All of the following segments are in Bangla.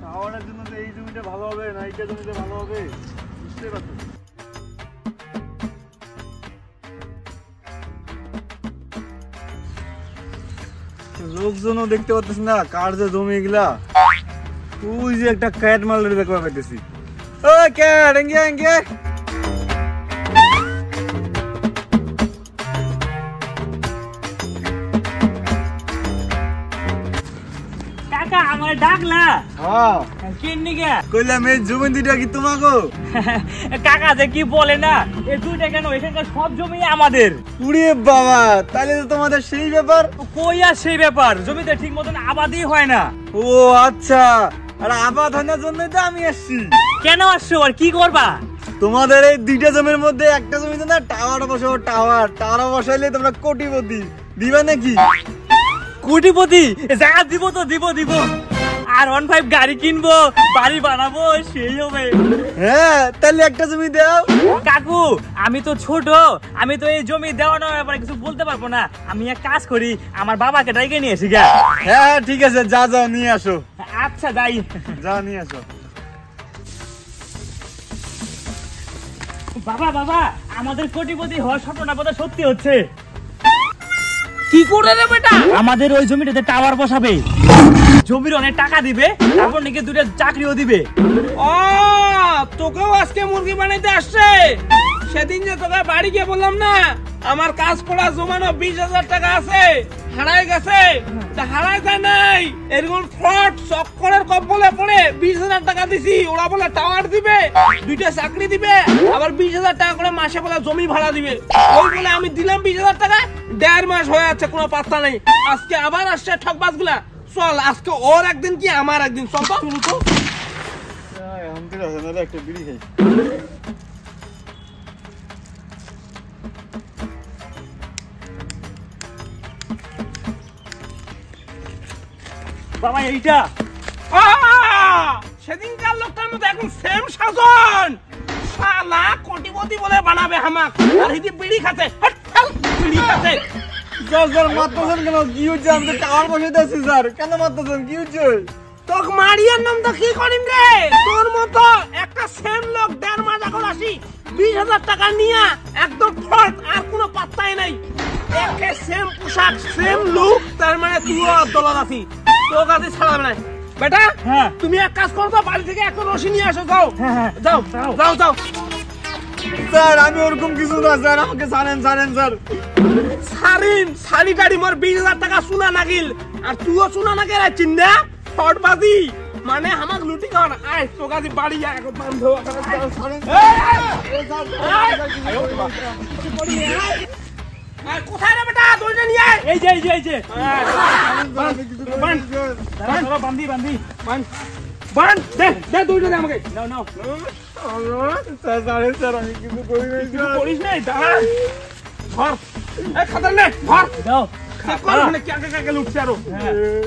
টাওয়ারের জন্য তো এই জমিটা ভালো হবে না এইটা জমিটা ভালো হবে বুঝতে পারছো? লোকজনও দেখতে পাচ্ছিস না কার যে জমি এগুলা। ওই যে একটা ক্যাট মালের দেখতে পাইতেছি। ও ক্যাট এঙ্গে এঙ্গে কাকা আমার ডাকলা? হ্যাঁ কিন্নি গে কইলাম এই জমি দুইটা কি তোমাগো? কাকা যে কি বলে না এই দুইটা কেন এখানকার সব জমি আমাদের। উড়ে বাবা তাহলে তো তোমাদের সেই ব্যাপার। কই আর সেই ব্যাপার জমিতে ঠিক মতন আবাদই হয় না। ও আচ্ছা আর আবাদ হওয়ার জন্যই তো আমি আসছি। কেন আসছো আর কি করবা? তোমাদের এই দুইটা জমির মধ্যে একটা জমিতে না টাওয়ার বসাবো। টাওয়ার বসাইলে তোমরা কোটিপতি দিবা নাকি? কোটিপতি যা দিব তো দিব আর 15 গাড়ি কিনবো বাড়ি বানাবো সেই হবে। হ্যাঁ তাহলে একটা জমি দাও। কাকু আমি তো ছোট আমি তো এই জমি দেওয়া না ব্যাপারে কিছু বলতে পারবো না। আমি এক কাজ করি আমার বাবাকে ডাইকে নিয়ে আসি গা। হ্যাঁ ঠিক আছে যাও নিয়ে আসো। আচ্ছা যাই যাও নিয়ে আসো। বাবা আমাদের কোটিপতি হওয়ার স্বপ্নটা বোধহয় সত্যি হচ্ছে। কি করে রে বেটা? আমাদের ওই জমিটাতে টাওয়ার বসাবে, জমির অনেক টাকা দিবে, তারপর নাকি দুটো চাকরিও দিবে। ও তোকেও আজকে মুরগি বানাইতে আসছে? সেদিন যে তোকে বাড়ি গিয়ে বললাম না আমার কাজ করা জমানো 20,000 টাকা আছে হারাই গেছে। তা হারাই যায় নাই, এরকম ফ্রড চক্করের কবলে পড়ে 20,000 টাকা দিছি। ওরা বলে টাওয়ার দিবে, দুইটা চাকরি দিবে, আবার 20,000 টাকা করে মাসে বলে জমি ভাড়া দিবে। ওই বলে আমি দিলাম 20,000 টাকা, 1.5 মাস হয়ে যাচ্ছে কোনো পাত্তা নেই। আজকে আবার আসছে ঠকবাজ গুলা। চল আজকে ওর একদিন কি আমার একদিন, চল তো শুরু তো। একটা বিড়ি খাই। বাবা এইটা সেদিনকার লোকটার মতো এখন সেম সাজন। শালা কোটিপতি বলে বানাবে হামাক, আর হিদি বিড়ি খাতে বিড়ি খাতে। স্যার মারতেছেন কেন? কি হচ্ছে? আমি তো টাওয়ার বসাইতে আছি স্যার, কেন মারতেছেন? কি হচ্ছে? তোকে মারিয়ার নাম তো কি করিম রে? তোর মতো একটা সেম লোক 1.5 মাস এখন আসি 20,000 টাকা নিয়ে একদম ফ্রড, আর কোনো পাত্তাই নাই। একে সেম পোশাক সেম লুক, তার মানে তুইও দলাল আছি, তোর কাছে ছাড়াবে না। বেটা হ্যাঁ তুমি এক কাজ করো তো, বাড়ি থেকে একটা রশি নিয়ে আসো। যাও হ্যাঁ যাও যাও যাও। স্যার আমি ওরকম কিছু না স্যার, আমাকে ছাড়েন স্যার। শাড়ি টাড়ি মোর 20,000 টাকা সোনা নাগিল, আর তুইও সোনা নাগে রে চিন্তা ফটবাজি মানে আমাক লুটি কর। আয় তোকাজি বাড়ি যা এখন বান্ধ। কোথায় রে বেটা? দড়িটা নিয়ে আয়। এই যে বান্ধি বান দে দড়িটা দে আমাকে। নাও স্যার আমি কিছু করি নাই কিছু করিস নাই, দাঁড়া ধর। এই খাতার নে ধর। দাও কর মানে কে লুটছে আরো।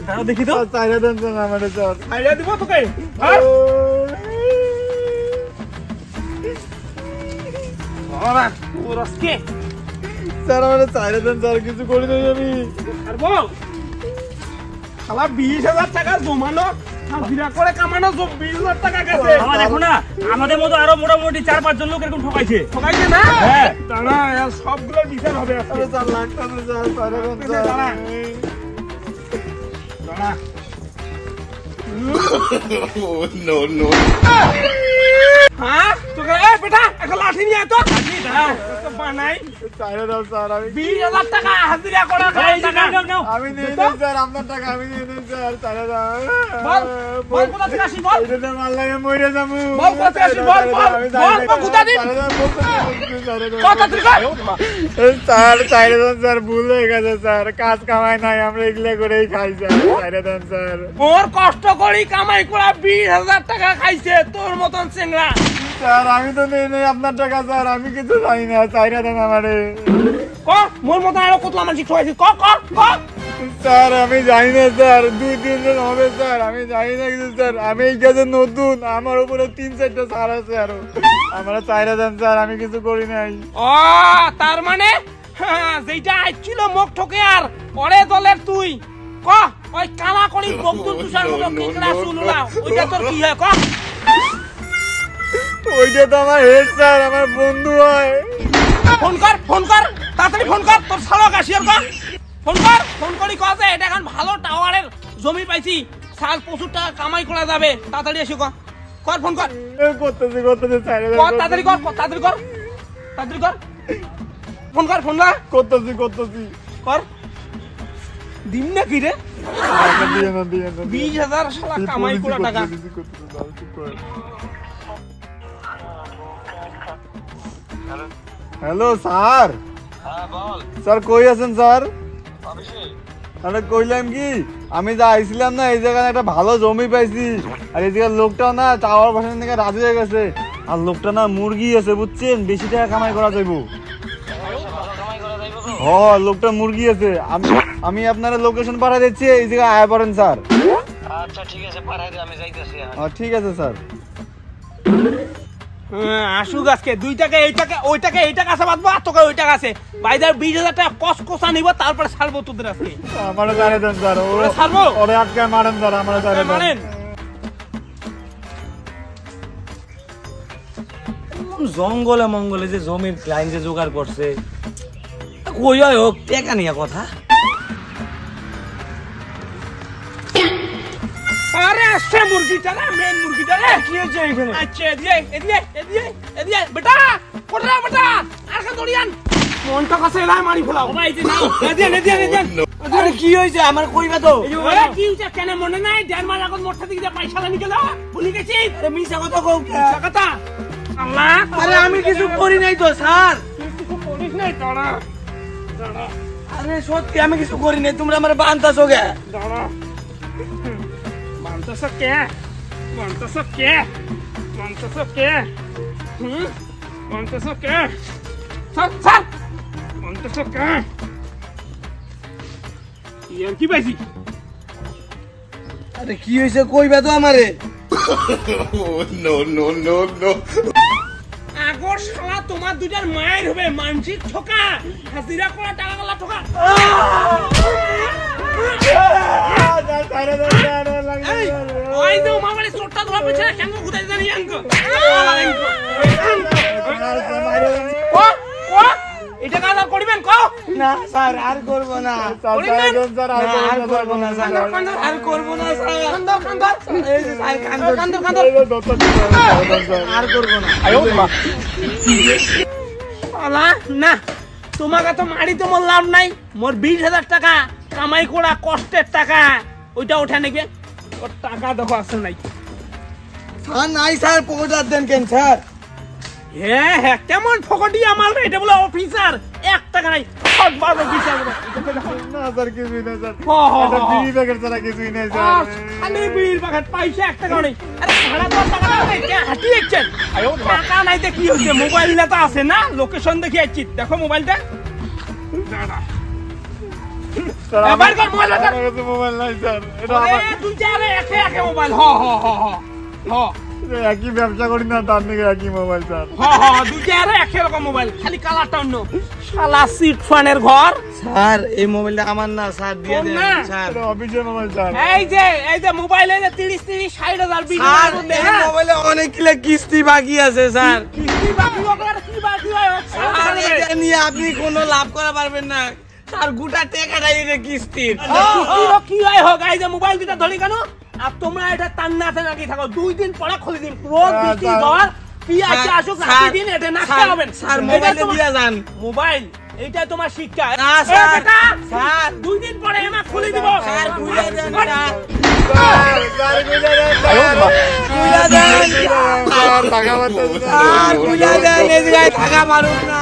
দাও দেখি তো। চাইরা দেন স্যার আমারে স্যার। আইডিয়া দিব তোকে। ধর ওরা পুরস্কে স্যার আমারে চাইরা দেন স্যার, কিছু করি নাই আমি। আর বল শালা 20,000 টাকা জমানো হাজিরা করে কামানো 20,000 টাকা গেছে। বাবা দেখো না আমাদের মতো আরো মোটামুটি 4-5 জন লোক এরকম ঠকাইছে না? হ্যাঁ দাঁড়া এর সবগুলো বিচার হবে আজকে। স্যার লাগতাছে স্যার, চাইরা দেন দাঁড়া স্যার। দাঁড়া। no. হ্যাঁ তোকে এই বেটা একটা লাঠি নিয়ে আয় তো। লাঠি দাও তো বানাই। চাইরা দাও স্যার, আমি 20,000 টাকা হাজিরা করে নাও আমি নিয়ে নেই স্যার, আপনার টাকা আমি নিয়ে নেই স্যার। চাইরা দাও। বল কোথা থেকে আসিস বল। এটা তো মাল লাগে মরে যাবো। বল কোথা থেকে আসিস বল কোথা দিন কথা তুই কর। স্যার চাইরা দেন স্যার, ভুল হয়ে গেছে স্যার, কাজ কামাই নাই, আমরা এগুলা করেই খাই স্যার। চাইরা দেন স্যার। ওর কষ্ট করি কামাই করা 20,000 টাকা খাইছে তোর মতন চেংড়া। স্যার আমি তো নেই আপনার টাকা স্যার, আমি কিছু জানি না, চাইরা দেন আমারে। ক মোর মতন আরো কত আমার শিক্ষা হয়েছে। ক স্যার আমি জানি না স্যার, 2-3 জন হবে স্যার, আমি জানি না কিছু স্যার। আমি এই কাজে নতুন, আমার উপরে 3-4টা স্যার আছে আরো। আমরা চাইরা দেন স্যার, আমি কিছু করি নাই। ও তার মানে যেটা আইছিল মুখ ঠকে আর পরে দলের তুই ক ওই কামা করে ওই বকদুল তুষার মতো কেকড়া চুল ওলা ওইটা তোর কি হয় ক ওইটা তো আমার হেড স্যার, আমার বন্ধু হয়। ফোন কর তাড়াতাড়ি ফোন কর তোর শালা কাশিয়ার কর ফোন করি কছে এটা এখন ভালো টাওয়ারের জমি পাইছি সাল 25 টাকা কামাই করা যাবে তাড়াতাড়ি এসে কর ফোন কর করতেছি স্যার, কর তাড়াতাড়ি কর ফোন না করতেছি কর দিন না কি রে দিয়ে না 20,000 শালা কামাই করা টাকা হ্যালো স্যার। হ্যাঁ বল। স্যার কই আছেন স্যার? অফিসে। তাহলে কইলাম কি, আমি যা আইছিলাম না এই জায়গায় একটা ভালো জমি পাইছি, আর এই জায়গার লোকটাও না টাওয়ার বসানোর থেকে রাজি হয়ে গেছে, আর লোকটা না মুরগি আছে বুঝছেন, বেশি টাকা কামাই করা যাইবো। লোকটা মুরগি আছে, আমি আপনারা লোকেশন পাঠা দিচ্ছি, এই জায়গায় আয়া পড়েন স্যার। আচ্ছা ঠিক আছে, পাঠাই দে, আমি যাইতেছি। ঠিক আছে স্যার। আসুক আজকে 2 টাকা ওই টাকা আছে বাদবো আর তোকে ওই টাকা আছে বাইদার 20,000 টাকা কসকসা নিব তারপরে ছাড়বো তোদের আজকে। আমারও জানে দেন স্যার, ওরে ছাড়বো ওরে আটকে মারেন স্যার, আমারও জানে দেন মারেন। জঙ্গলে মঙ্গলে যে জমির লাইন যে জোগাড় করছে, কই হয় হোক টাকা নিয়ে কথা। আরে আসছে মুরগিটা না, মেন মুরগিটা রে কি হচ্ছে এখানে? আচ্ছা এদিকে বেটা কোটরা বেটা আর কা দড়িয়ান মনটা কাছে এলাই মারি ফেলাও ভাই যে নাও এদিকে আরে কি হইছে আমার কইবা তো? ওরে কি হইছে কেন মনে নাই জার্মান লাগত মোটর থেকে পয়সা লানি গেল ভুলি গেছি। আরে মিছা কথা কও কি? কথা আল্লাহ, আরে আমি কিছু করি নাই তো স্যার। কিছু করিস নাই দাঁড়া আরে সত্যি আমি কিছু করি নাই, তোমরা আমারে বানতাছো কে? দাঁড়া বানতাছ কে বানতাছ কে স্যার বানতাছ কে ইয়ার কি পাইছি? আরে কি হইছে কইবা তো আমারে? no. আগর শালা তোমার দুটার মায়ের হবে মানসিক ঠকা, হাজিরা করা টাকা গলা ঠকা। এই ওই তো মামারে চোটটা ধরা পেছে কেন ঘুরে জানি আঙ্কো এটা কাজ আর করবেন কও না স্যার আর করব না, আর করব না স্যার, আর করব না স্যার, এই যে স্যার কান্দো আর করব না। শালা না তোমাকে তো মারি তো মোর লাভ নাই, মোর 20,000 টাকা কামাই করা কষ্টের টাকা ওইটা উঠে নেবে, ওর টাকা দেখো আসল নাই। স্যার নাই স্যার, পকেটার দেন কেন স্যার? হ্যাঁ কেমন ফকটি আমার এটা বলে অফিসার 1 টাকা নাই সব অফিসার না স্যার কিছুই না স্যার, এটা বিড়ি প্যাকেট ছাড়া কিছুই নাই স্যার। খালি বিড়ির প্যাকেট পয়সা 1 টাকা নেই। আরে ভাড়া তো টাকা নাই কে হাঁটি একছেন টাকা নাই তো কি হচ্ছে, মোবাইলটা তো আছে না, লোকেশন দেখি আইছি দেখো মোবাইলটা। দাঁড়া স্যার এবার কর মোবাইলটা, আমার কাছে মোবাইল নাই স্যার, এটা আমার তুই চারে একে মোবাইল হ একই ব্যবসা করি না, তার থেকে একই মোবাইল স্যার। দুইটা আরে একই রকম মোবাইল, খালি কালারটা অন্য। শালা সিট ফানের ঘর। স্যার এই মোবাইলটা আমার না স্যার, দিয়ে দেন না। স্যার। এটা অফিসের মোবাইল স্যার। এই যে মোবাইল এই যে 30-60,000 বিল স্যার এই মোবাইলে অনেক কিস্তি বাকি আছে স্যার। কিস্তি বাকি হবে কি বাকি হয় স্যার এটা নিয়ে আপনি কোনো লাভ করা পারবেন না স্যার, গোটা টাকাটাই এটা কিস্তির। কি হয় হোক, এই যে মোবাইল দুটা ধরি কেন আর তোমরা এটা টান্নাতে নাকি থাকো, 2 দিন পরে খুলে দিন, রোজ বৃষ্টি ঝড় পিয়াসে আসুক রাতে দিন এটা নাস্তা হবেন। স্যার মোবাইলে দিয়া যান মোবাইল এইটা তোমার শিক্ষা। না স্যার, বেটা স্যার 2 দিন পরে এমা খুলে দিব। স্যার খুলে দেন স্যার, স্যার কইলা দেন স্যার, খুলে দেন স্যার টাকা মারতে স্যার, খুলে দেন, এই জায়গায় টাকা মারুন না।